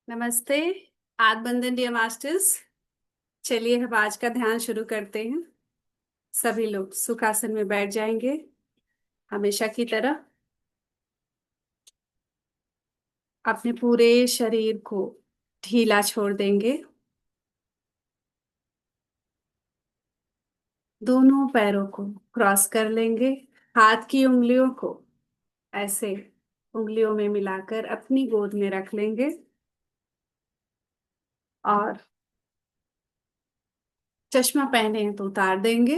नमस्ते। आद बंदन डियर मास्टर्स। चलिए अब आज का ध्यान शुरू करते हैं। सभी लोग सुखासन में बैठ जाएंगे हमेशा की तरह। अपने पूरे शरीर को ढीला छोड़ देंगे। दोनों पैरों को क्रॉस कर लेंगे। हाथ की उंगलियों को ऐसे उंगलियों में मिलाकर अपनी गोद में रख लेंगे और चश्मा पहने हैं तो उतार देंगे।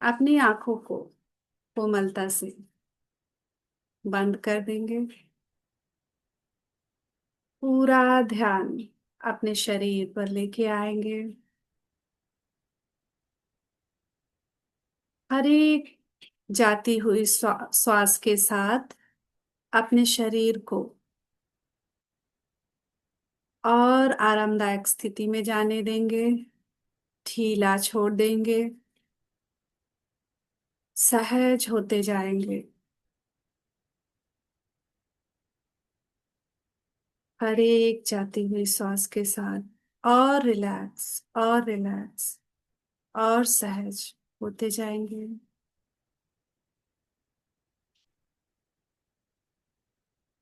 अपनी आंखों को कोमलता से बंद कर देंगे। पूरा ध्यान अपने शरीर पर लेके आएंगे। हर एक जाती हुई श्वास के साथ अपने शरीर को और आरामदायक स्थिति में जाने देंगे। ढीला छोड़ देंगे। सहज होते जाएंगे। हर एक जाती हुई श्वास के साथ और रिलैक्स और रिलैक्स और सहज होते जाएंगे।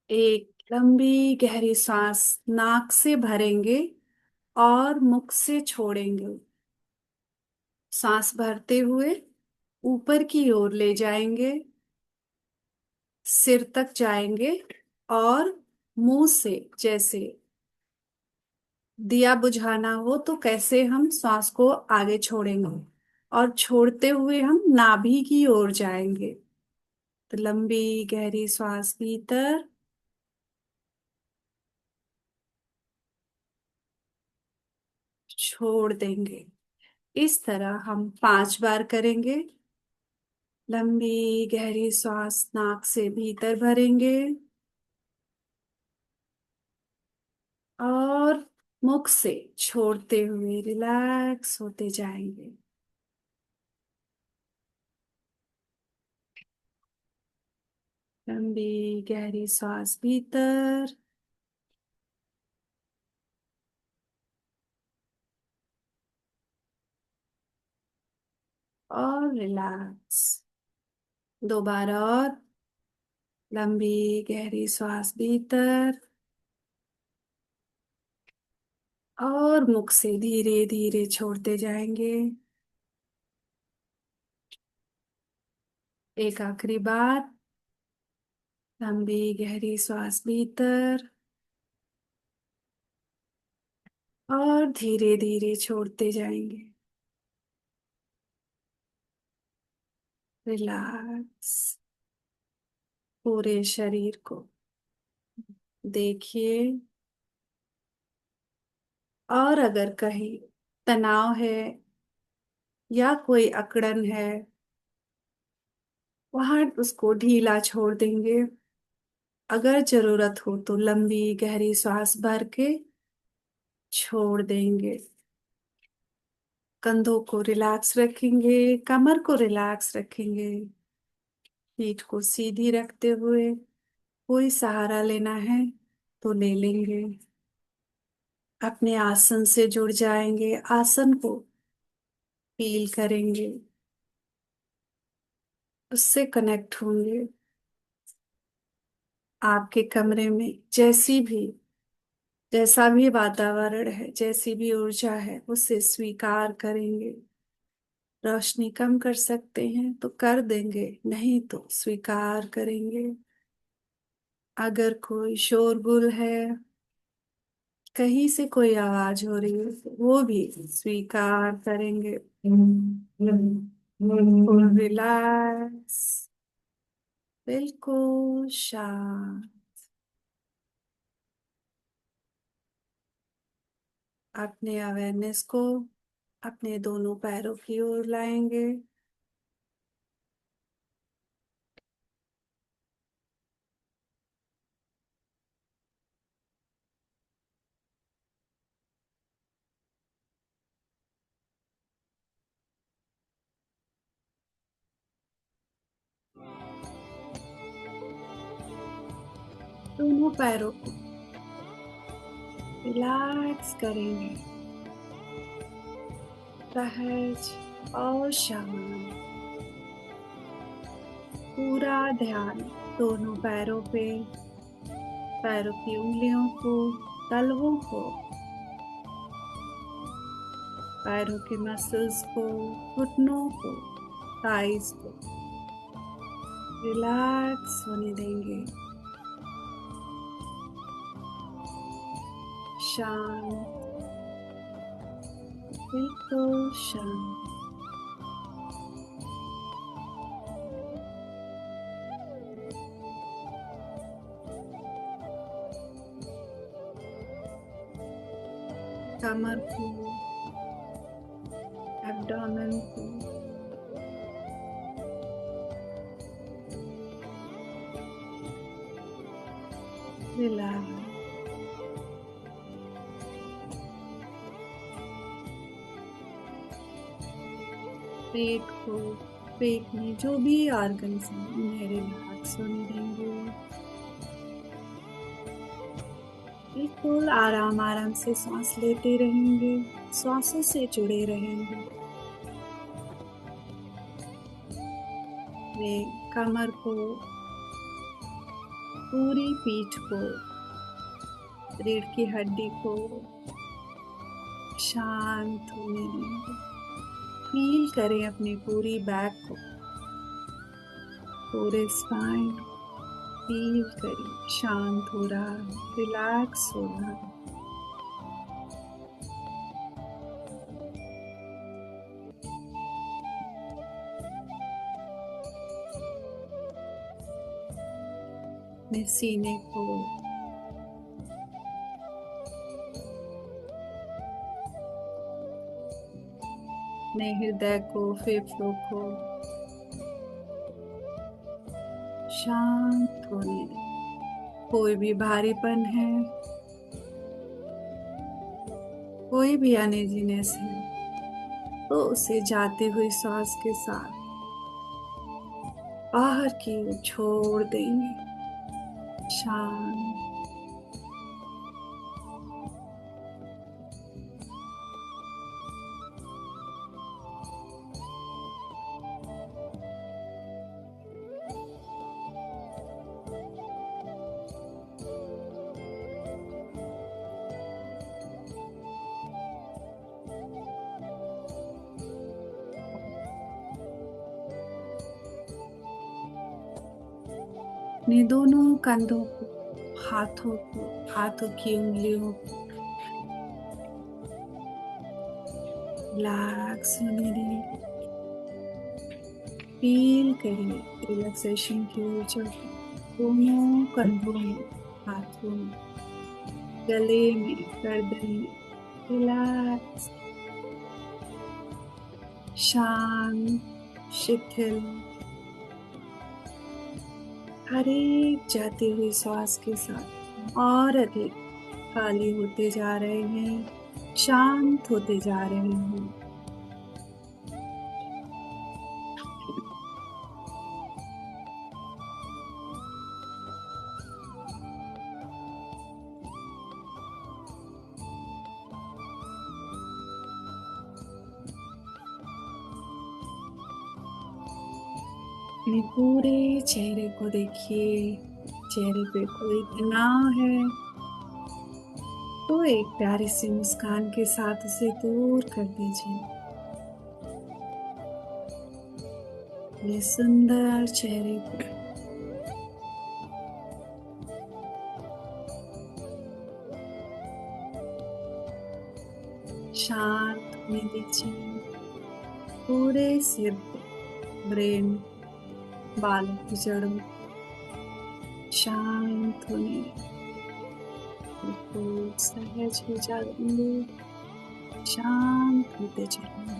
एक लंबी गहरी सांस नाक से भरेंगे और मुख से छोड़ेंगे। सांस भरते हुए ऊपर की ओर ले जाएंगे। सिर तक जाएंगे और मुंह से जैसे दिया बुझाना हो तो कैसे हम सांस को आगे छोड़ेंगे और छोड़ते हुए हम नाभि की ओर जाएंगे। तो लंबी गहरी सांस भीतर, छोड़ देंगे। इस तरह हम 5 बार करेंगे। लंबी गहरी सांस नाक से भीतर भरेंगे और मुख से छोड़ते हुए रिलैक्स होते जाएंगे। लंबी गहरी सांस भीतर और रिलैक्स। 2 बार और। लंबी गहरी सांस भीतर और मुख से धीरे धीरे छोड़ते जाएंगे। एक आखिरी बार। लंबी गहरी सांस भीतर और धीरे धीरे छोड़ते जाएंगे। रिलैक्स। पूरे शरीर को देखिए। और अगर कहीं तनाव है या कोई अकड़न है, वहां उसको ढीला छोड़ देंगे। अगर जरूरत हो तो लंबी गहरी सांस भर के छोड़ देंगे। कंधों को रिलैक्स रखेंगे। कमर को रिलैक्स रखेंगे। पीठ को सीधी रखते हुए कोई सहारा लेना है तो ले लेंगे। अपने आसन से जुड़ जाएंगे। आसन को फील करेंगे। उससे कनेक्ट होंगे। आपके कमरे में जैसा भी वातावरण है, जैसी भी ऊर्जा है, उसे स्वीकार करेंगे। रोशनी कम कर सकते हैं तो कर देंगे, नहीं तो स्वीकार करेंगे। अगर कोई शोरगुल है, कहीं से कोई आवाज हो रही है, तो वो भी स्वीकार करेंगे। Full relax. बिल्कुल शांत। अपने अवेयरनेस को अपने दोनों पैरों की ओर लाएंगे। दोनों पैरों को रिलैक्स करेंगे, सहज और शांत। पूरा ध्यान दोनों पैरों पे, पैरों की उंगलियों को, तलवों को, पैरों के मसल्स को, घुटनों को, थाइस को रिलैक्स होने देंगे। शांत, बिल्कुल शांत। कमर को, एब्डोमेन को रिलैक्स। पेट को, पेट में जो भी ऑर्गन्स हैं उन्हें रिलैक्स होने देंगे। बिल्कुल आराम आराम से सांस लेते रहेंगे, सांसों से जुड़े रहेंगे। वे कमर को, पूरी पीठ को, रीढ़ की हड्डी को शांत होने देंगे। फील करें अपनी पूरी बैक को, पूरे स्पाइन फील करें शांत हो रहा है, रिलैक्स हो रहा है। अपने सीने को, अपने हृदय को, फेफड़ों को शांत होने दें। कोई भी भारीपन है, कोई भी अनईजीनेस है, तो उसे जाती हुई सांस के साथ बाहर की ओर छोड़ देंगे। शांत, अपने दोनों कंधों को, हाथों को, हाथों की उंगलियों को रिलैक्स होने दें। फील करिए रिलैक्सेशन की ऊर्जा दोनों कंधों में, हाथों में, गले में, गर्दन में। रिलैक्स, शांत, शिथिल। हर एक जाती हुई सांस के साथ और अधिक खाली होते जा रहे हैं, शांत होते जा रहे हैं। अपने पूरे चेहरे को देखिए, चेहरे पे कोई तनाव है तो एक प्यारी सी मुस्कान के साथ उसे दूर कर दीजिए। ये सुंदर चेहरे को शांत होने दीजिए। पूरे सिर पे, ब्रेन, बालों की जड़ों शांत होने, बिल्कुल सहज हो जाएंगे, शांत होते जाएंगे।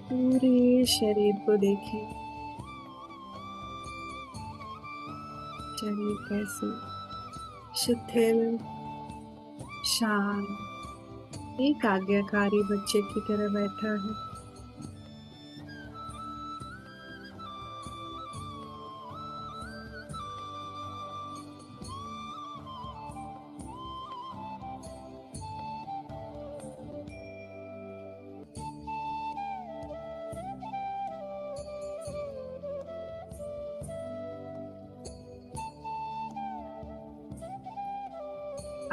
पूरे शरीर को देखिए, शरीर कैसे शिथिल, शांत, एक आज्ञाकारी बच्चे की तरह बैठा है।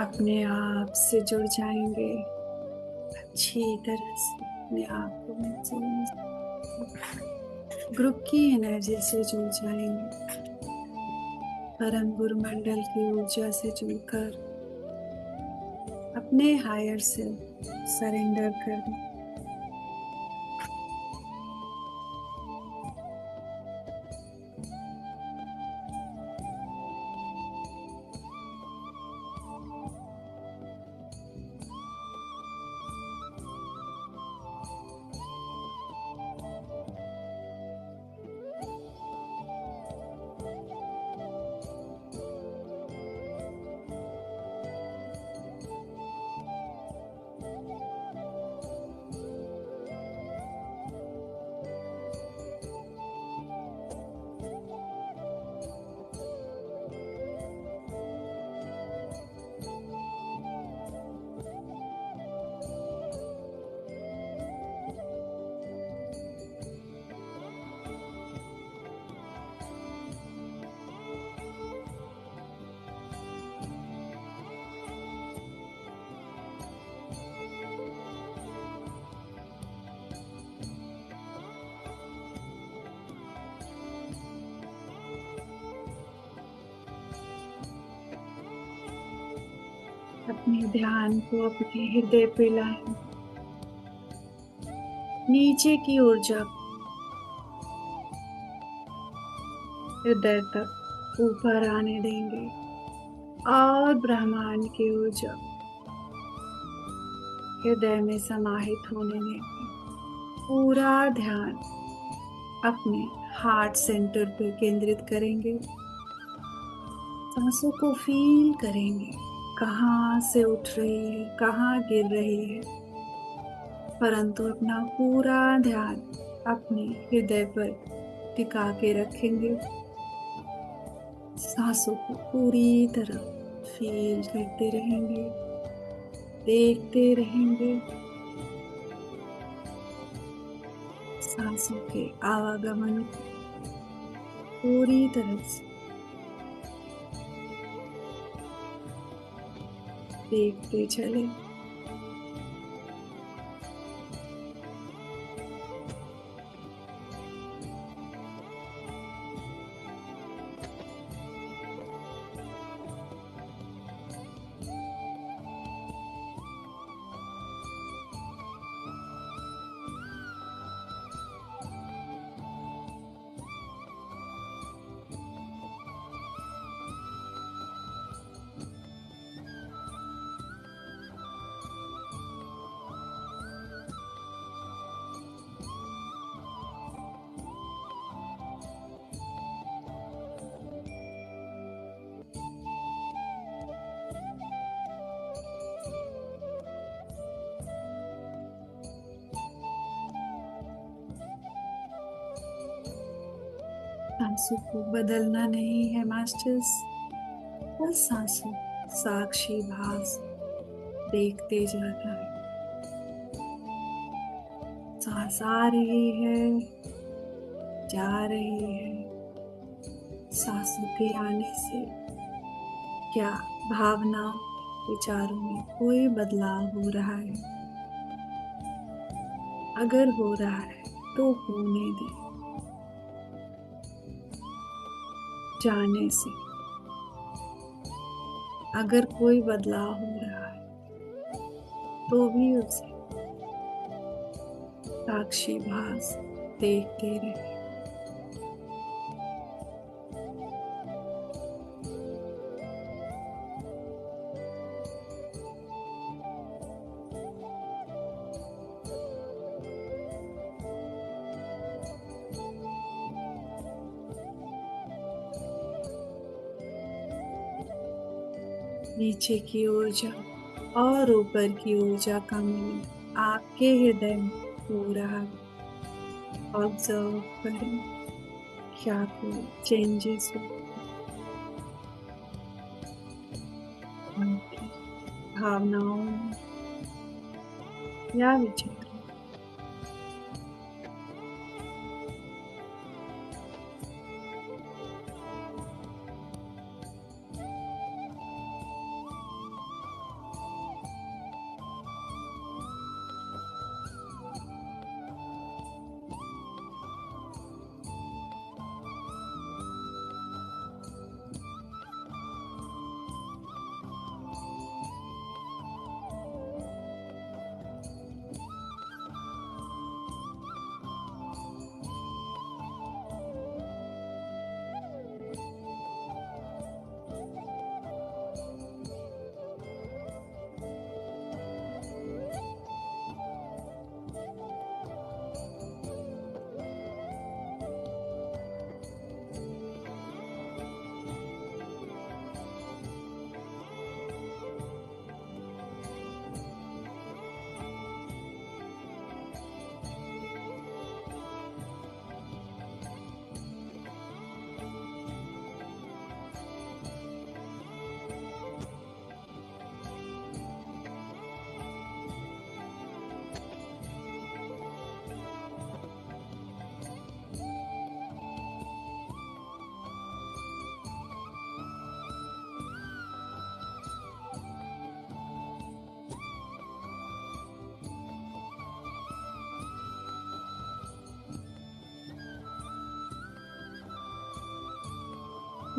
अपने आप से जुड़ जाएंगे, अच्छी तरह से अपने आप को महसूस, ग्रुप की एनर्जी से जुड़ जाएंगे, परम गुरु मंडल की ऊर्जा से जुड़कर अपने हायर से सरेंडर कर दें। अपने ध्यान को अपने हृदय पे लाएं, नीचे की ऊर्जा हृदय तक ऊपर आने देंगे और ब्रह्मांड की ऊर्जा हृदय में समाहित होने देंगे। पूरा ध्यान अपने हार्ट सेंटर पे केंद्रित करेंगे, सांसों को फील करेंगे, कहाँ से उठ रही है, कहाँ गिर रही है, परंतु अपना पूरा ध्यान अपने हृदय पर टिका के रखेंगे। सांसों को पूरी तरह फील करते रहेंगे, देखते रहेंगे, सांसों के आवागमन को पूरी तरह से देखते चले। सांसों को बदलना नहीं है मास्टर्स, बस सांसों साक्षी भाव से देखते जाना है। सांस आ रही है, जा रही है, सांसों के आने से क्या भावनाओं विचारों में कोई बदलाव हो रहा है? अगर हो रहा है तो होने दे, जाने से। अगर कोई बदलाव हो रहा है तो भी उसे साक्षी भास देखते रहे। नीचे की ऊर्जा और ऊपर की ऊर्जा का मिलन आपके हृदय में हो रहा है। ऑब्जर्व करें, क्या कोई चेंजेस हो आपकी भावनाओं में या विचार।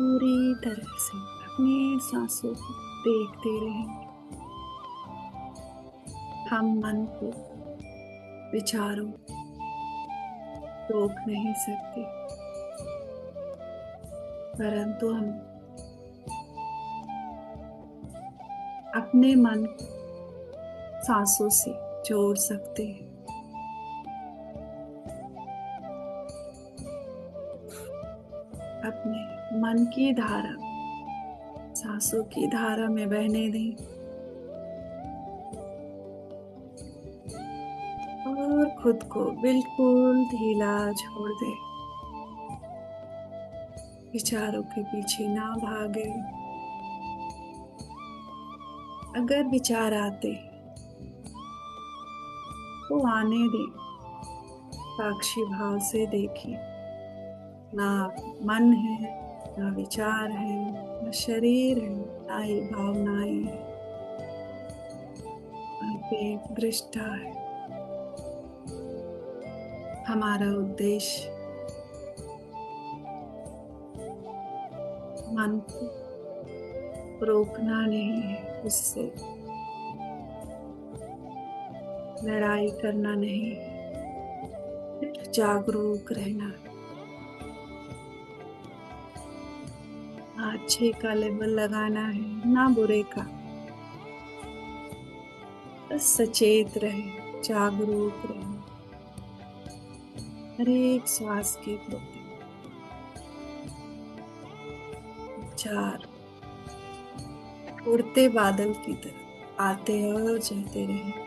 पूरी तरह से अपनी सांसों को देखते रहें। हम मन को विचारों रोक नहीं सकते, परंतु हम अपने मन को सांसों से जोड़ सकते हैं। अपने मन की धारा सांसों की धारा में बहने दें और खुद को बिल्कुल ढीला छोड़ दें। विचारों के पीछे ना भागे। अगर विचार आते तो आने दें, साक्षी भाव से देखिए। ना मन है, ना विचार है, ना शरीर है, ना ही भावनाएं हैं। एक दृष्टा है। हमारा उद्देश्य मन को रोकना नहीं है, उससे लड़ाई करना नहीं, सिर्फ जागरूक रहना। ना अच्छे का लेबल लगाना है, ना बुरे का। बस सचेत रहे, जागरूक रहे हर एक श्वास के प्रति। विचार उड़ते बादल की तरह आते और जाते रहे।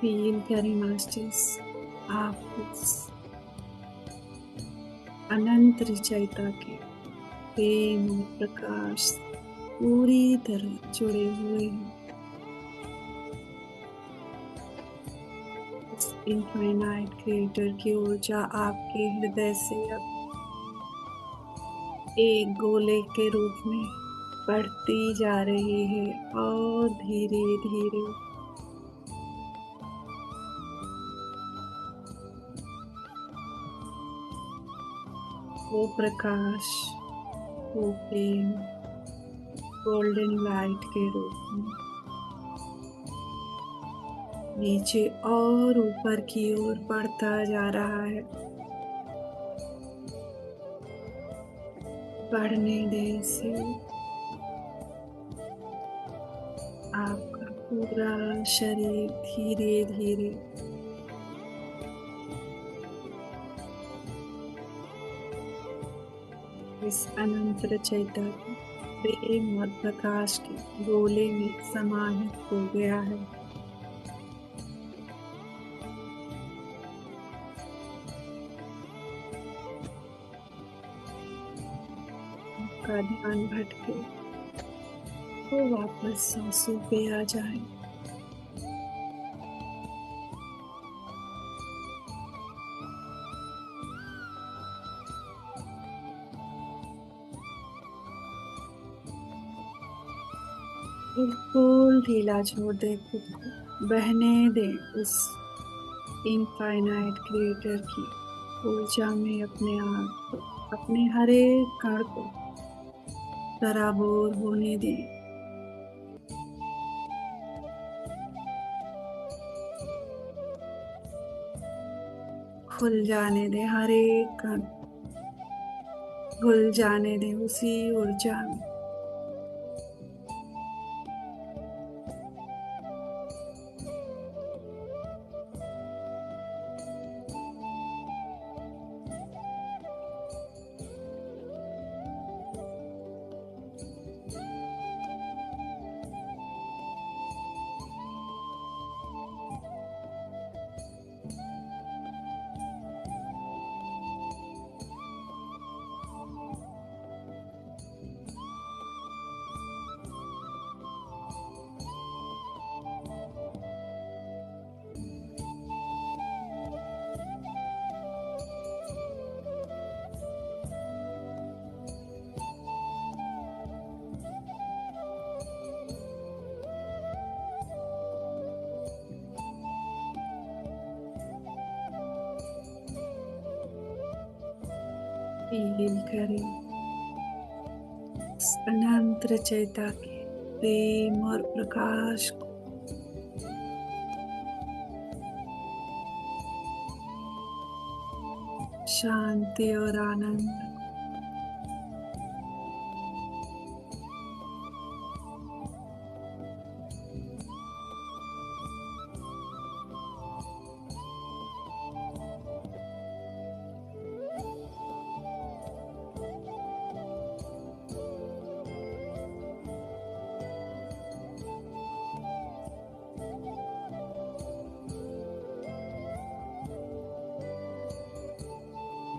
फील करें मास्टर्स, आप उस अनंत रचयिता के प्रेम और प्रकाश पूरी तरह जुड़े हुए हैं। इस इनफाइनाइट क्रिएटर की ऊर्जा आपके हृदय से अब एक गोले के रूप में बढ़ती जा रही है और धीरे धीरे वो प्रकाश, वो प्रेम गोल्डन लाइट के रूप में नीचे और ऊपर की ओर बढ़ता जा रहा है। बढ़ने दें इसे। आपका पूरा शरीर धीरे धीरे इस अनंत रचयिता के प्रेम और प्रकाश के गोले में समाहित हो गया है। आपका ध्यान भटके तो वापस सांसों पे आ जाए। बिल्कुल ढीला छोड़ दे खुद को, बहने दे उस इनफाइनाइट क्रिएटर की ऊर्जा में अपने आप को, अपने हर एक कण को सराबोर होने दे। खुल जाने दे हर एक कण, खुल जाने दे उसी ऊर्जा में। फील करें अनंत रचयिता के प्रेम और प्रकाश को। शांति और आनंद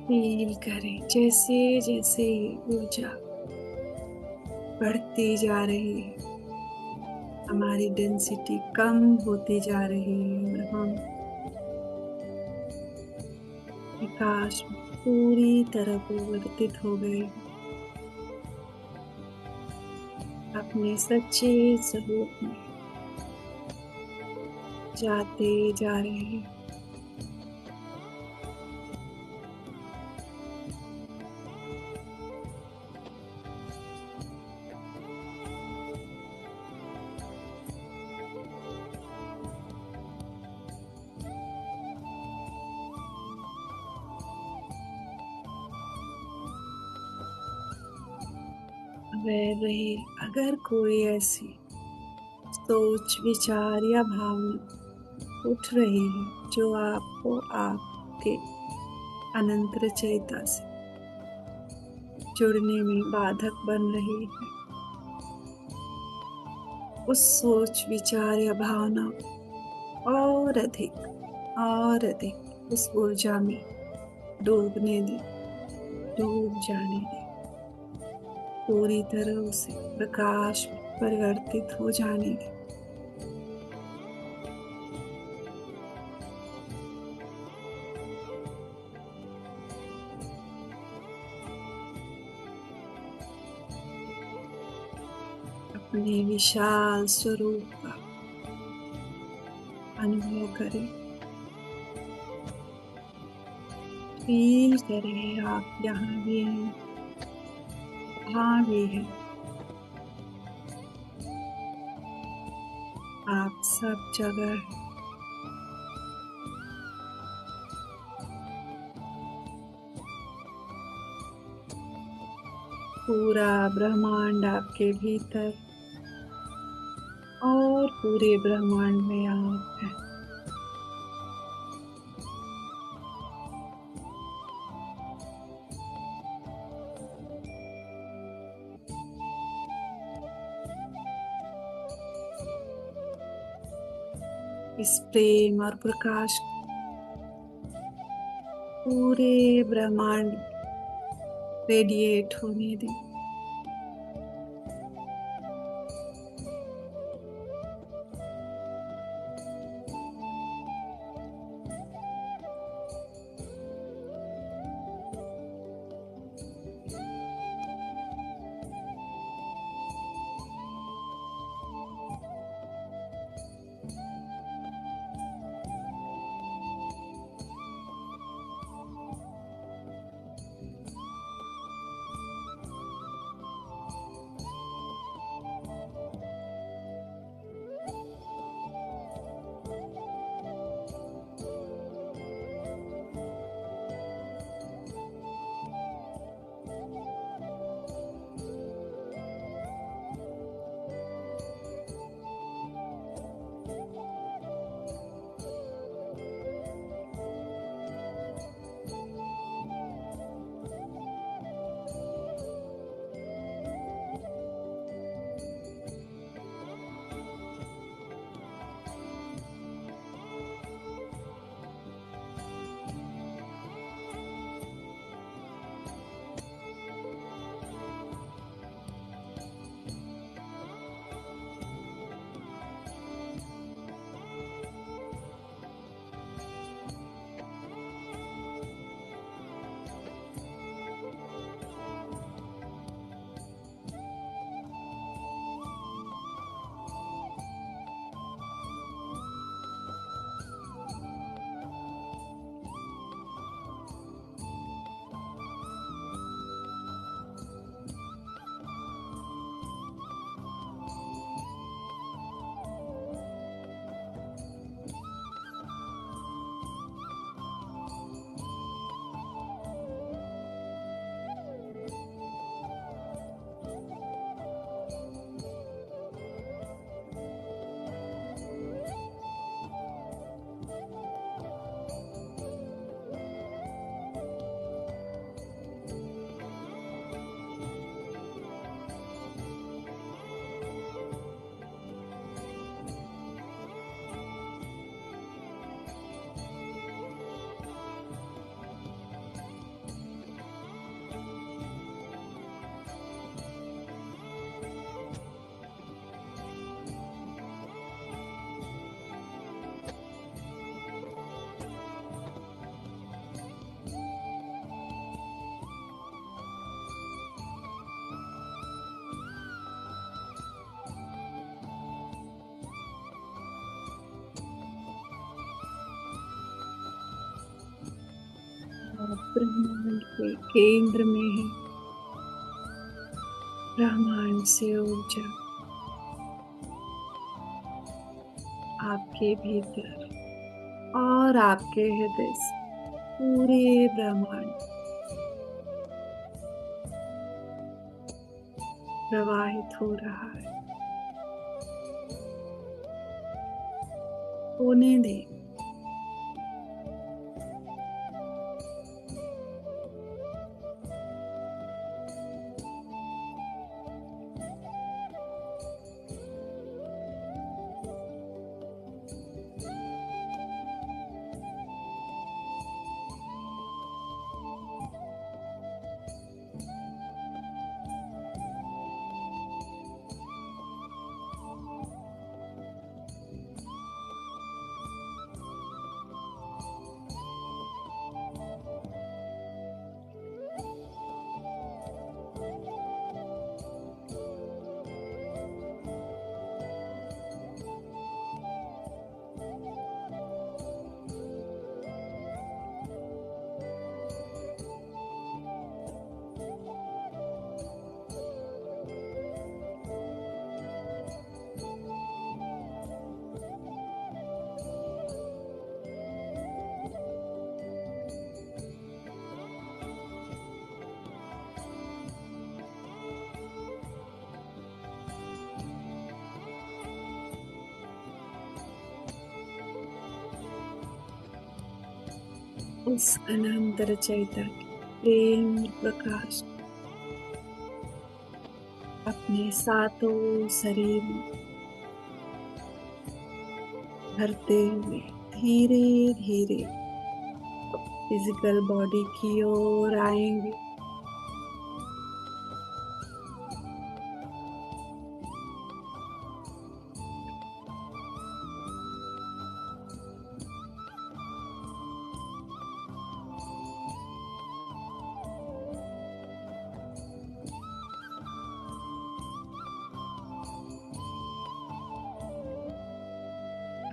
फील करें जैसे जैसे ऊर्जा बढ़ती जा रही है, हमारी डेंसिटी कम होती जा रही है और हम प्रकाश में पूरी तरह परिवर्तित हो गए अपने सच्चे स्वरूप में जाते जा रहे हैं। वह रही अगर कोई ऐसी सोच, विचार या भावना उठ रही है जो आपको आपके अनंत रचयिता से जुड़ने में बाधक बन रही है, उस सोच, विचार या भावना और अधिक उस ऊर्जा में डूबने दे, डूब जाने दे, पूरी तरह उसे प्रकाश में परिवर्तित हो जाने दे। अपने विशाल स्वरूप का अनुभव करें, फील करें आप यहाँ भी हैं, वहाँ भी हैं, आप सब जगह हैं। पूरा ब्रह्मांड आपके भीतर और पूरे ब्रह्मांड में आप हैं। इस प्रेम और प्रकाश को पूरे ब्रह्मांड रेडिएट होने दें। ब्रह्मांड के केंद्र में है ब्रह्मांड से ऊर्जा आपके भीतर और आपके हृदय से पूरे ब्रह्मांड प्रवाहित हो रहा है। होने दें। उस अनंत रचयिता के प्रेम प्रकाश अपने सातों शरीर में भरते हुए धीरे धीरे फिजिकल बॉडी की ओर आएंगे।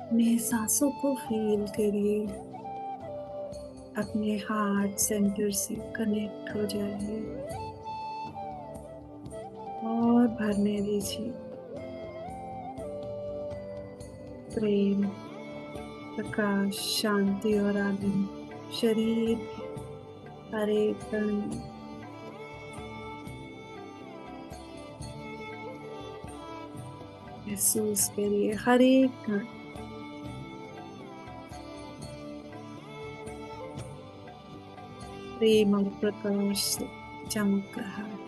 अपने सांसों को फील करिए। अपने हार्ट सेंटर से कनेक्ट हो जाइए और भरने दीजिए प्रेम प्रकाश शांति और आनंद शरीर के हर एक कण में। महसूस करिए हर एक कण प्रेम और प्रकाश से चमक रहा है।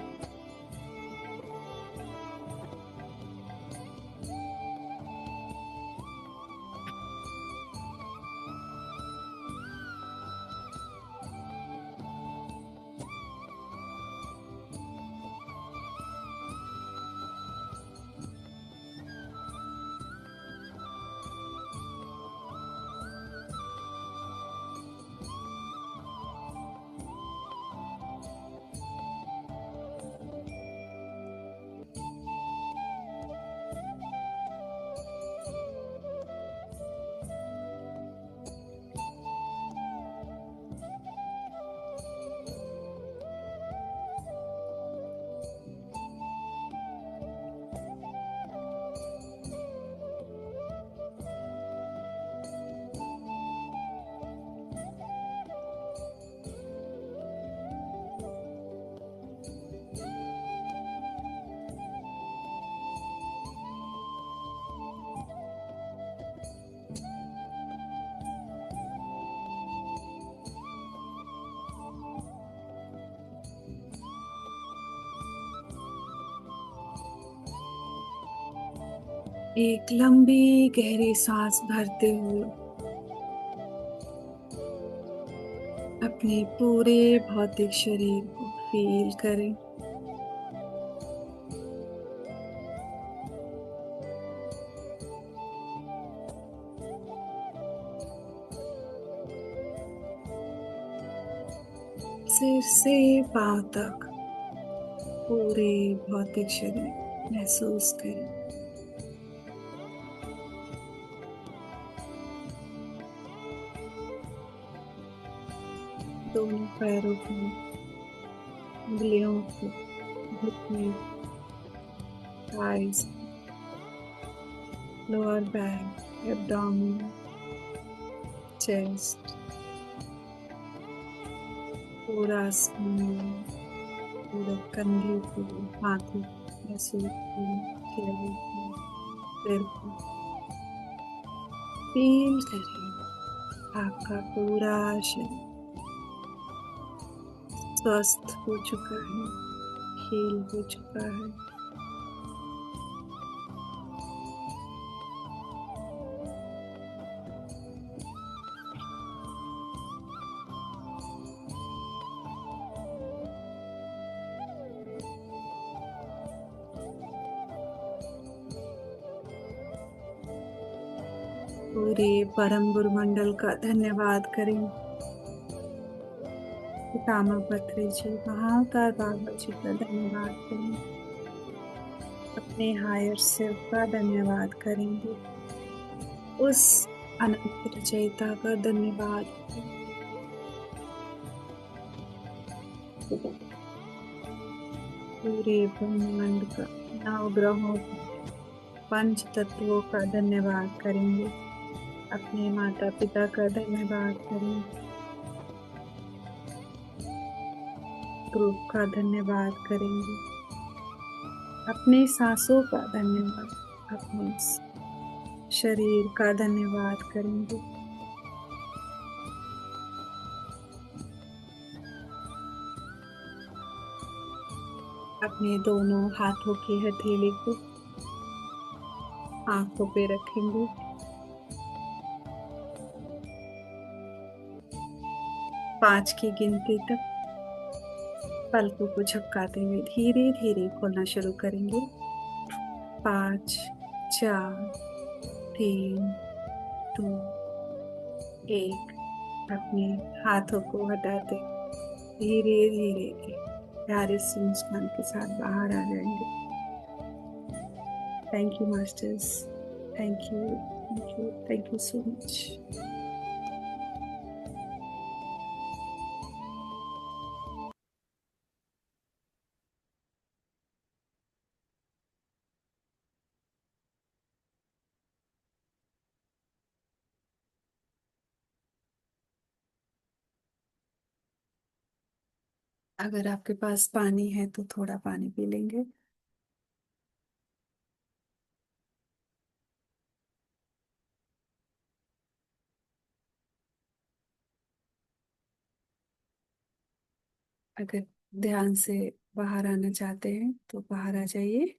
एक लंबी गहरी सांस भरते हुए अपने पूरे भौतिक शरीर को फील करें। सिर से पांव तक पूरे भौतिक शरीर महसूस करें। दोनों पैरों को, उंगलियों को, घुटने, thighs, lower back, abdomen, chest, पूरा स्पाइन, पूरे कंधे को, हाथों को महसूस करें, चेहरे को, सिर को फील करें। आपका पूरा शरीर स्वस्थ हो चुका है, हील हो चुका है। पूरे परम गुरु मंडल का धन्यवाद करें। पितामह पत्री जी, महाअवतार बाबा जी का धन्यवाद करें। अपने हायर सेल्फ का धन्यवाद करेंगे। उस अनंत रचयिता का धन्यवाद करें। पूरे ब्रह्मांड का, नवग्रहों का, पंच तत्वों का धन्यवाद करेंगे। अपने माता पिता का धन्यवाद करेंगे। ग्रुप का धन्यवाद करेंगे। अपने सांसों का धन्यवाद, अपने शरीर का धन्यवाद करेंगे। अपने दोनों हाथों की हथेली को आंखों पे रखेंगे। 5 की गिनती तक पलकों को झपकाते हुए धीरे धीरे खोलना शुरू करेंगे। 5, 4, 3, 2, 1। अपने हाथों को हटाते धीरे धीरे प्यारे से मुस्कान के साथ बाहर आ जाएंगे। Thank you masters. Thank you, thank you, thank you so much. अगर आपके पास पानी है तो थोड़ा पानी पी लेंगे। अगर ध्यान से बाहर आना चाहते हैं तो बाहर आ जाइए।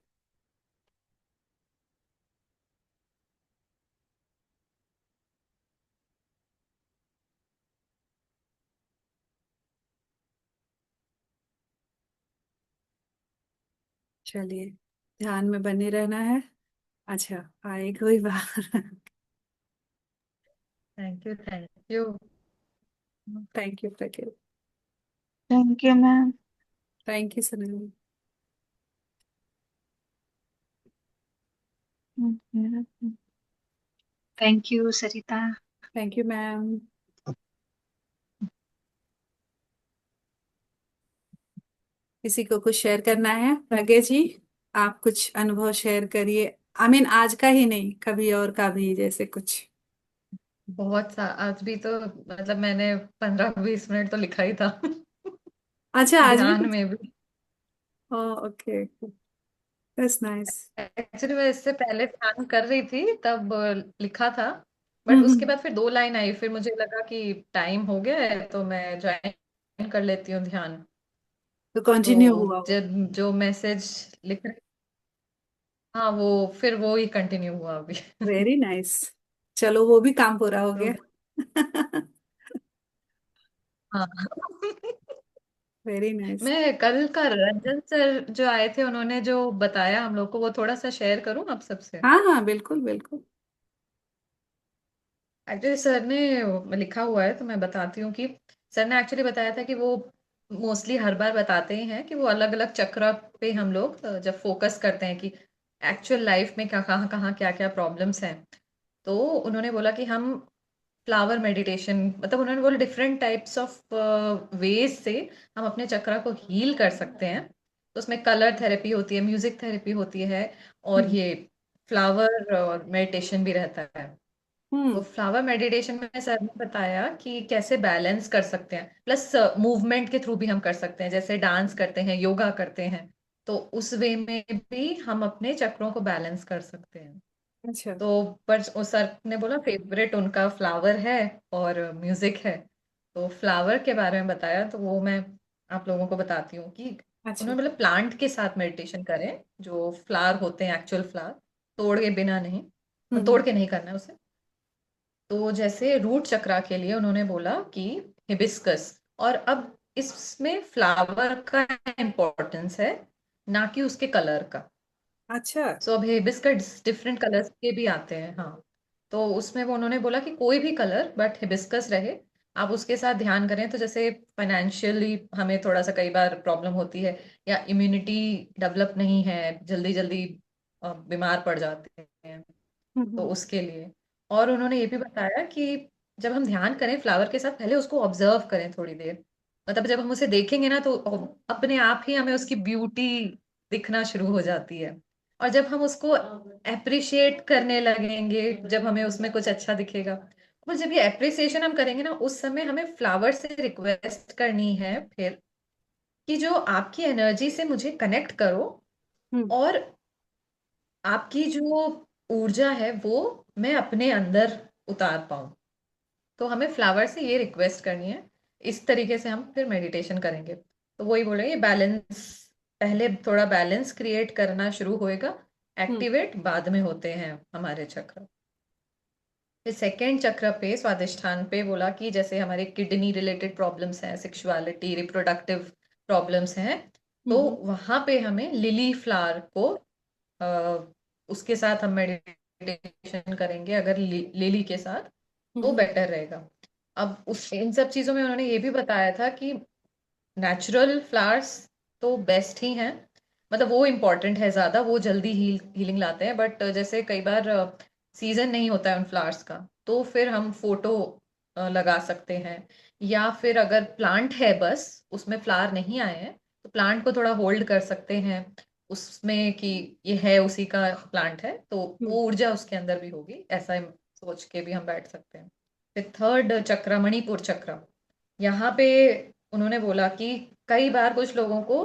चलिए, ध्यान में बने रहना है। अच्छा, आए कोई बाहर। Thank you, thank you. Thank you Pragya. Thank you ma'am. Thank you Sunil. Thank you Sarita. Thank you ma'am. किसी को कुछ शेयर करना है प्रज्ञा जी? आप कुछ अनुभव शेयर करिए। आई मीन आज का ही नहीं, कभी और का भी, जैसे कुछ। बहुत सा आज भी तो मतलब मैंने 15-20 मिनट तो लिखा ही था। अच्छा, आज भी ध्यान कुछ। में भी। Okay, that's nice. एक्चुअली मैं इससे पहले ध्यान कर रही थी तब लिखा था। बट उसके हम्म। बाद फिर 2 लाइन आई, फिर मुझे लगा कि टाइम हो गया है तो मैं ज्वाइन कर लेती हूँ ध्यान। तो कंटिन्यू तो हुआ वो। जब जो मैसेज लिख रही, हाँ वो फिर वो ही कंटिन्यू हुआ अभी। Very nice. चलो, वो भी काम पूरा हो तो गया। हाँ। Very nice. मैं कल का रंजन सर जो आए थे उन्होंने जो बताया हम लोग को वो थोड़ा सा शेयर करूं आप सबसे। हाँ हाँ, बिल्कुल बिल्कुल। एक्चुअली सर ने लिखा हुआ है तो मैं बताती हूँ कि सर ने एक्चुअली बताया था कि वो मोस्टली हर बार बताते ही हैं कि वो अलग अलग चक्र पे हम लोग जब फोकस करते हैं कि एक्चुअल लाइफ में क्या कहाँ कहाँ क्या क्या प्रॉब्लम्स हैं। तो उन्होंने बोला कि हम फ्लावर मेडिटेशन मतलब उन्होंने बोला डिफरेंट टाइप्स ऑफ वेज से हम अपने चक्रा को हील कर सकते हैं। तो उसमें कलर थेरेपी होती है, म्यूजिक थेरेपी होती है, और हम्म। ये फ्लावर और मेडिटेशन भी रहता है। तो हम्म। फ्लावर मेडिटेशन में सर ने बताया कि कैसे बैलेंस कर सकते हैं, प्लस मूवमेंट के थ्रू भी हम कर सकते हैं, जैसे डांस करते हैं, योगा करते हैं। तो उस वे में भी हम अपने चक्रों को बैलेंस कर सकते हैं। अच्छा। तो पर उस सर ने बोला फेवरेट उनका फ्लावर है और म्यूजिक है। तो फ्लावर के बारे में बताया तो वो मैं आप लोगों को बताती हूँ कि अच्छा। उन्होंने बोला प्लांट के साथ मेडिटेशन करें, जो फ्लावर होते हैं एक्चुअल फ्लावर, तोड़ के बिना नहीं, तोड़ हम्म। के नहीं करना है उसे। तो जैसे रूट चक्रा के लिए उन्होंने बोला कि हिबिस्कस, और अब इसमें फ्लावर का इम्पोर्टेंस है, ना कि उसके कलर का। अच्छा। सो अब हिबिस्कस डिफरेंट कलर्स के भी आते हैं, हाँ। तो उसमें वो उन्होंने बोला कि कोई भी कलर बट हिबिस्कस रहे, आप उसके साथ ध्यान करें तो जैसे फाइनेंशियली हमें थोड़ा सा कई बार प्रॉब्लम होती है, या इम्यूनिटी डेवलप नहीं है, जल्दी जल्दी बीमार पड़ जाते हैं, तो हम्म। उसके लिए। और उन्होंने ये भी बताया कि जब हम ध्यान करें फ्लावर के साथ पहले उसको ऑब्जर्व करें थोड़ी देर। मतलब जब हम उसे देखेंगे ना तो अपने आप ही हमें उसकी ब्यूटी दिखना शुरू हो जाती है। और जब हम उसको अप्रिशिएट करने लगेंगे, जब हमें उसमें कुछ अच्छा दिखेगा, और जब ये अप्रिसिएशन हम करेंगे ना उस समय हमें फ्लावर से रिक्वेस्ट करनी है फिर कि जो आपकी एनर्जी से मुझे कनेक्ट करो, हम्म। और आपकी जो ऊर्जा है वो मैं अपने अंदर उतार पाऊं। तो हमें फ्लावर से ये रिक्वेस्ट करनी है। इस तरीके से हम फिर मेडिटेशन करेंगे। तो वही बोले ये बैलेंस पहले थोड़ा बैलेंस क्रिएट करना शुरू होएगा, हम्म। एक्टिवेट बाद में होते हैं हमारे चक्र। फिर सेकेंड चक्र पे स्वादिष्ठान पे बोला कि जैसे हमारे किडनी रिलेटेड प्रॉब्लम्स हैं, सेक्सुअलिटी, रिप्रोडक्टिव प्रॉब्लम्स हैं, तो हम्म। वहां पे हमें लिली फ्लावर को अ, उसके साथ हम मेडिटेशन करेंगे अगर लिली के साथ, तो हम्म। बेटर रहेगा। अब उस इन सब चीजों में उन्होंने ये भी बताया था कि नेचुरल फ्लावर्स तो बेस्ट ही हैं, मतलब वो इम्पोर्टेंट है ज्यादा, वो जल्दी हीलिंग लाते हैं, बट जैसे कई बार सीजन नहीं होता है उन फ्लावर्स का, तो फिर हम फोटो लगा सकते हैं, या फिर अगर प्लांट है बस उसमें फ्लावर नहीं आए हैं, तो प्लांट को थोड़ा होल्ड कर सकते हैं उसमें कि ये है उसी का प्लांट है, तो हम्म। वो ऊर्जा उसके अंदर भी होगी, ऐसा सोच के भी हम बैठ सकते हैं। फिर थर्ड चक्र मणिपुर चक्र, यहाँ पे उन्होंने बोला कि कई बार कुछ लोगों को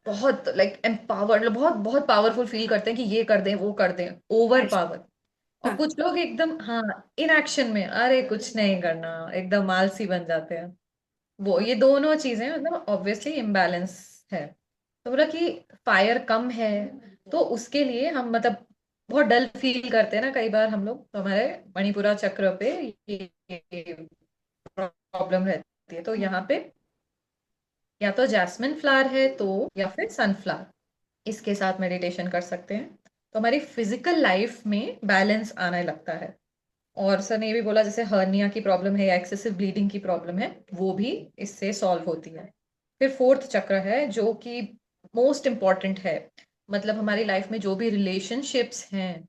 बहुत लाइक एम्पावर्ड, बहुत बहुत पावरफुल फील करते हैं कि ये कर दें वो कर दें, ओवर ऐसा। पावर। और हाँ। कुछ लोग एकदम हाँ इनएक्शन में, अरे कुछ नहीं करना, एकदम आलसी बन जाते हैं। वो ये दोनों चीजें मतलब ऑब्वियसली इम्बैलेंस है। तो बोला कि फायर कम है, तो उसके लिए हम मतलब बहुत डल फील करते हैं ना कई बार हम लोग, तो हमारे मणिपुरा चक्र पे ये प्रॉब्लम रहती है। तो यहाँ पे या तो जैस्मिन फ्लावर है तो, या फिर सनफ्लावर, इसके साथ मेडिटेशन कर सकते हैं, तो हमारी फिजिकल लाइफ में बैलेंस आने लगता है। और सर ने ये भी बोला जैसे हर्निया की प्रॉब्लम है या एक्सेसिव ब्लीडिंग की प्रॉब्लम है, वो भी इससे सॉल्व होती है। फिर फोर्थ चक्र है जो कि मोस्ट इम्पॉर्टेंट है, मतलब हमारी लाइफ में जो भी रिलेशनशिप्स हैं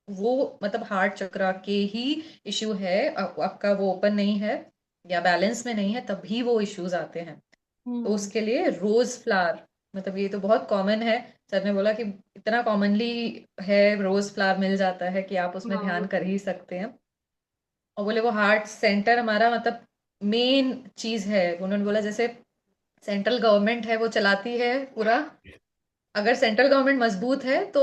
वो मतलब हार्ट चक्र के ही इश्यू है, आपका वो ओपन नहीं है या बैलेंस में नहीं है, तभी वो इश्यूज आते हैं। तो हम्म। उसके लिए रोज फ्लावर, मतलब ये तो बहुत कॉमन है, सर ने बोला कि इतना कॉमनली है, रोज फ्लावर मिल जाता है कि आप उसमें ध्यान हाँ। कर ही सकते हैं। और बोले वो हार्ट सेंटर हमारा मतलब मेन चीज है, उन्होंने बोला जैसे सेंट्रल गवर्नमेंट है वो चलाती है पूरा, अगर सेंट्रल गवर्नमेंट मजबूत है तो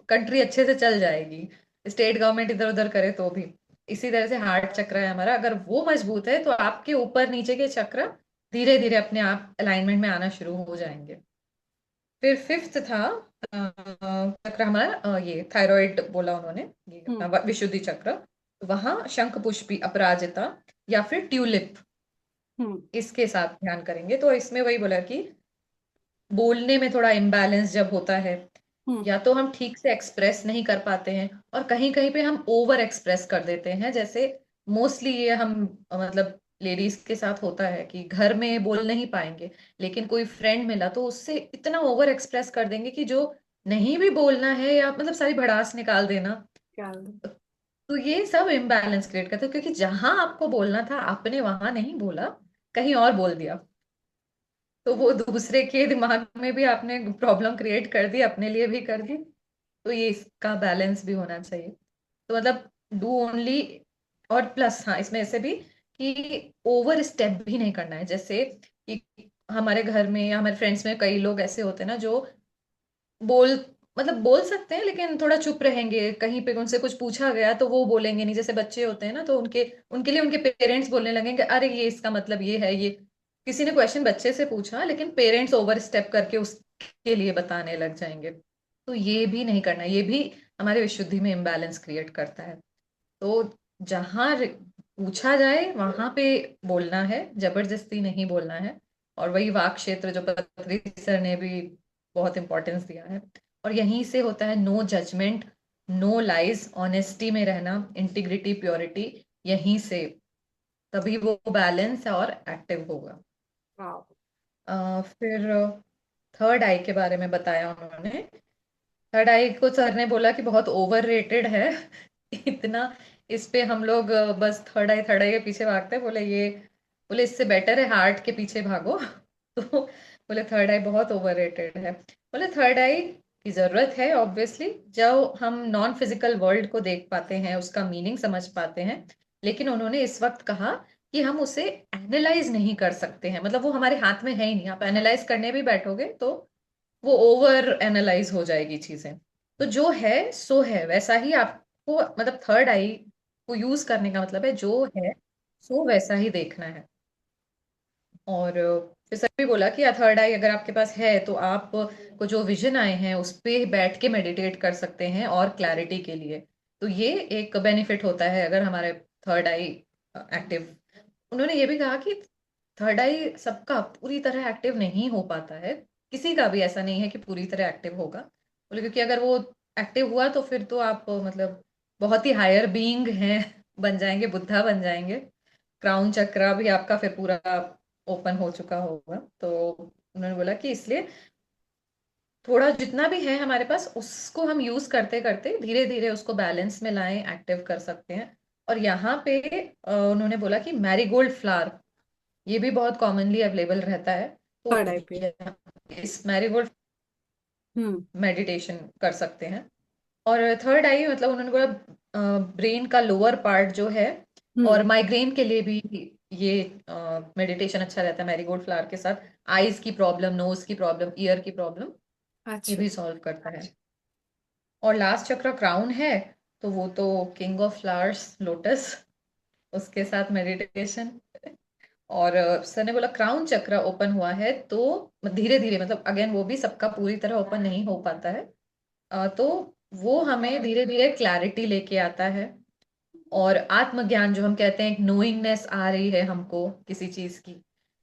कंट्री अच्छे से चल जाएगी, स्टेट गवर्नमेंट इधर उधर करे तो भी। इसी तरह से हार्ट चक्र है हमारा, अगर वो मजबूत है तो आपके ऊपर नीचे के चक्र धीरे धीरे अपने आप अलाइनमेंट में आना शुरू हो जाएंगे। फिर फिफ्थ था चक्र हमारा, ये थायराइड बोला उन्होंने, ये हम्म। अपना विशुद्धि चक्र, वहां शंख पुष्पी अपराजिता या फिर ट्यूलिप, हम्म। इसके साथ ध्यान करेंगे। तो इसमें वही बोला कि बोलने में थोड़ा इम्बैलेंस जब होता है, हम्म। या तो हम ठीक से एक्सप्रेस नहीं कर पाते हैं, और कहीं कहीं पे हम ओवर एक्सप्रेस कर देते हैं, जैसे मोस्टली ये हम मतलब लेडीज के साथ होता है कि घर में बोल नहीं पाएंगे, लेकिन कोई फ्रेंड मिला तो उससे इतना ओवर एक्सप्रेस कर देंगे कि जो नहीं भी बोलना है या मतलब सारी भड़ास निकाल देना। क्या। तो ये सब इम्बैलेंस क्रिएट करता है, क्योंकि जहां आपको बोलना था आपने वहां नहीं बोला, कहीं और बोल दिया, तो वो दूसरे के दिमाग में भी आपने प्रॉब्लम क्रिएट कर दी, अपने लिए भी कर दी। तो ये इसका बैलेंस भी होना चाहिए। तो मतलब डू ओनली, और प्लस हाँ इसमें ऐसे भी कि ओवर स्टेप भी नहीं करना है, जैसे कि हमारे घर में या हमारे फ्रेंड्स में कई लोग ऐसे होते हैं ना जो बोल मतलब बोल सकते हैं लेकिन थोड़ा चुप रहेंगे, कहीं पे उनसे कुछ पूछा गया तो वो बोलेंगे नहीं, जैसे बच्चे होते हैं ना तो उनके उनके लिए उनके पेरेंट्स बोलने लगेंगे अरे ये इसका मतलब ये है, ये किसी ने क्वेश्चन बच्चे से पूछा लेकिन पेरेंट्स ओवर स्टेप करके उसके लिए बताने लग जाएंगे। तो ये भी नहीं करना, ये भी हमारे विशुद्धि में इम्बैलेंस क्रिएट करता है। तो जहां पूछा जाए वहां पे बोलना है, जबरदस्ती नहीं बोलना है। और वही वाक क्षेत्र जो पत्री सर ने भी बहुत इंपॉर्टेंस दिया है, और यहीं से होता है no judgment, no lies, honesty में रहना, इंटीग्रिटी, प्योरिटी, यहीं से तभी वो बैलेंस और एक्टिव होगा। वाह। फिर थर्ड आई के बारे में बताया उन्होंने। थर्ड आई को सर ने बोला कि बहुत ओवर रेटेड है इतना, इस पे हम लोग बस थर्ड आई के पीछे भागते हैं, बोले ये, बोले इससे बेटर है हार्ट के पीछे भागो तो बोले थर्ड आई बहुत ओवर रेटेड है। बोले थर्ड आई की जरूरत है ऑब्वियसली, जब हम नॉन फिजिकल वर्ल्ड को देख पाते हैं, उसका मीनिंग समझ पाते हैं, लेकिन उन्होंने इस वक्त कहा कि हम उसे एनालाइज नहीं कर सकते हैं, मतलब वो हमारे हाथ में है ही नहीं, आप एनालाइज करने भी बैठोगे तो वो ओवर एनालाइज हो जाएगी चीजें। तो जो है सो है वैसा ही आपको, मतलब थर्ड आई को यूज करने का मतलब है जो है सो वैसा ही देखना है। और फिर सर भी बोला कि थर्ड आई अगर आपके पास है तो आप को जो विजन आए हैं उस पे बैठ के मेडिटेट कर सकते हैं और क्लैरिटी के लिए। तो ये एक बेनिफिट होता है अगर हमारे थर्ड आई एक्टिव। उन्होंने ये भी कहा कि थर्ड आई सबका पूरी तरह एक्टिव नहीं हो पाता है, किसी का भी ऐसा नहीं है कि पूरी तरह एक्टिव होगा बोले, क्योंकि अगर वो एक्टिव हुआ तो फिर तो आप मतलब बहुत ही हायर बीइंग हैं, बन जाएंगे, बुद्धा बन जाएंगे। क्राउन चक्रा भी आपका फिर पूरा ओपन हो चुका होगा। तो उन्होंने बोला कि इसलिए थोड़ा जितना भी है हमारे पास उसको हम यूज करते करते धीरे धीरे उसको बैलेंस में लाएं, एक्टिव कर सकते हैं। और यहाँ पे उन्होंने बोला कि मैरीगोल्ड फ्लावर ये भी बहुत कॉमनली अवेलेबल रहता है। तो थर्ड आई पे। इस मैरीगोल्ड हम्म। मेडिटेशन कर सकते हैं। और थर्ड आई मतलब उन्होंने बोला ब्रेन का लोअर पार्ट जो है, और हम्म। माइग्रेन के लिए भी ये मेडिटेशन अच्छा रहता है मैरीगोल्ड फ्लावर के साथ। आईज की प्रॉब्लम, नोज की प्रॉब्लम, ईयर की प्रॉब्लम, ये अच्छा। भी सॉल्व करता है। और लास्ट चक्र क्राउन है, तो वो तो किंग ऑफ फ्लावर्स लोटस, उसके साथ मेडिटेशन। और सर ने बोला क्राउन चक्र ओपन हुआ है तो धीरे धीरे मतलब अगेन वो भी सबका पूरी तरह ओपन नहीं हो पाता है। तो वो हमें धीरे धीरे क्लैरिटी लेके आता है। और आत्मज्ञान जो हम कहते हैं, एक नोइंगनेस आ रही है हमको किसी चीज की,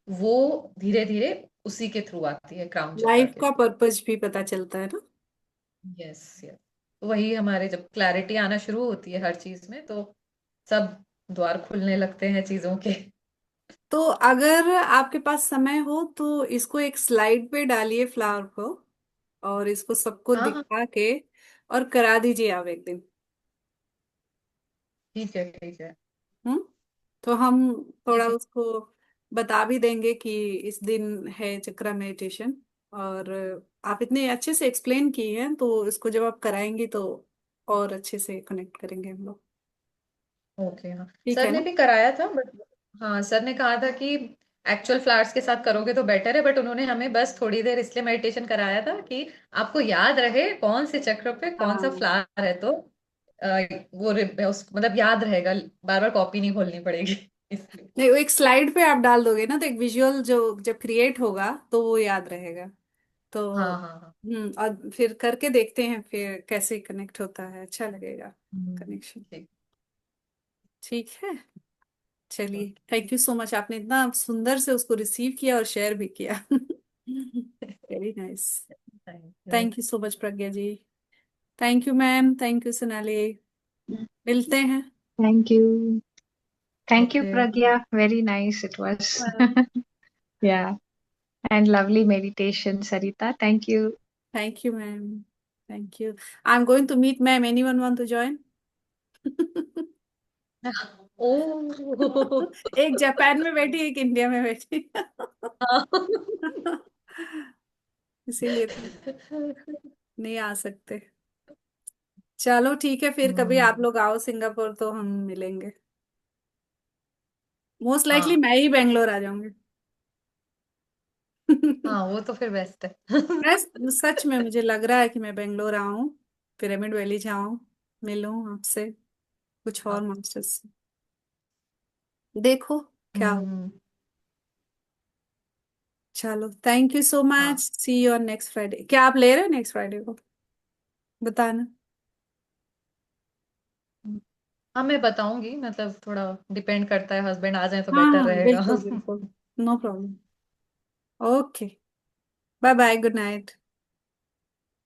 वो धीरे धीरे उसी के थ्रू आती है, क्राउन चक्र लाइफ के का थ्रू। पर्पस भी पता चलता है ना। Yes yes. वही हमारे जब क्लैरिटी आना शुरू होती है हर चीज में, तो सब द्वार खुलने लगते हैं चीजों के। तो अगर आपके पास समय हो तो इसको एक स्लाइड पे डालिए फ्लावर को, और इसको सबको हाँ हाँ, दिखा के और करा दीजिए आप एक दिन। ठीक है ठीक है हम्म। तो हम थोड़ा ठीक है। उसको बता भी देंगे कि इस दिन है चक्रा मेडिटेशन। और आप इतने अच्छे से एक्सप्लेन किए हैं तो इसको जब आप कराएंगी तो और अच्छे से कनेक्ट करेंगे हम लोग। ओके हाँ, ठीक सर है ने ना। भी कराया था बट, हाँ सर ने कहा था कि एक्चुअल फ्लावर्स के साथ करोगे तो बेटर है, बट उन्होंने हमें बस थोड़ी देर इसलिए मेडिटेशन कराया था कि आपको याद रहे कौन से चक्र पे कौन सा हाँ। फ्लावर है। तो वो उस मतलब याद रहेगा, बार बार कॉपी नहीं खोलनी पड़ेगी इसलिए। नहीं, वो एक स्लाइड पे आप डाल दोगे ना तो एक विजुअल जो जब क्रिएट होगा तो वो याद रहेगा। तो हाँ हाँ हाँ। और फिर करके देखते हैं फिर कैसे कनेक्ट होता है, अच्छा लगेगा कनेक्शन। ठीक। ठीक है। चलिए, थैंक यू सो मच, आपने इतना सुंदर से उसको रिसीव किया और शेयर भी किया। Very nice. Thank you. Thank you so much Pragya ji. Thank you ma'am, thank you Sonali. मिलते हैं। Thank you. Thank you, okay. Pragya. Very nice it was. Yeah. And lovely meditation, Sarita. Thank you. Thank you ma'am. Thank you. I am going to meet ma'am, anyone want to join? ओ। एक Japan में बैठी, एक India में बैठी। इसीलिए तो नहीं आ सकते। चलो ठीक है, फिर कभी आप हम्म, लोग आओ सिंगापुर तो हम मिलेंगे। मोस्ट लाइकली हाँ मैं ही बेंगलोर आ जाऊंगी। हाँ, वो तो फिर बेस्ट है। मैं सच में मुझे लग रहा है कि मैं बेंगलोर आऊं, पिरामिड वैली जाऊं, मिलूं आपसे, कुछ और हाँ। मास्टर्स से। देखो क्या हो। हम्म। चलो, थैंक यू सो मच, हाँ सी यू ऑन नेक्स्ट फ्राइडे। क्या आप ले रहे हैं नेक्स्ट फ्राइडे को? बताना। हाँ, मैं बताऊंगी, मतलब थोड़ा डिपेंड करता है, हस्बैंड आ जाए तो हाँ बेटर हाँ, रहेगा। बिल्कुल बिल्कुल। No problem. Okay. Bye bye, good night.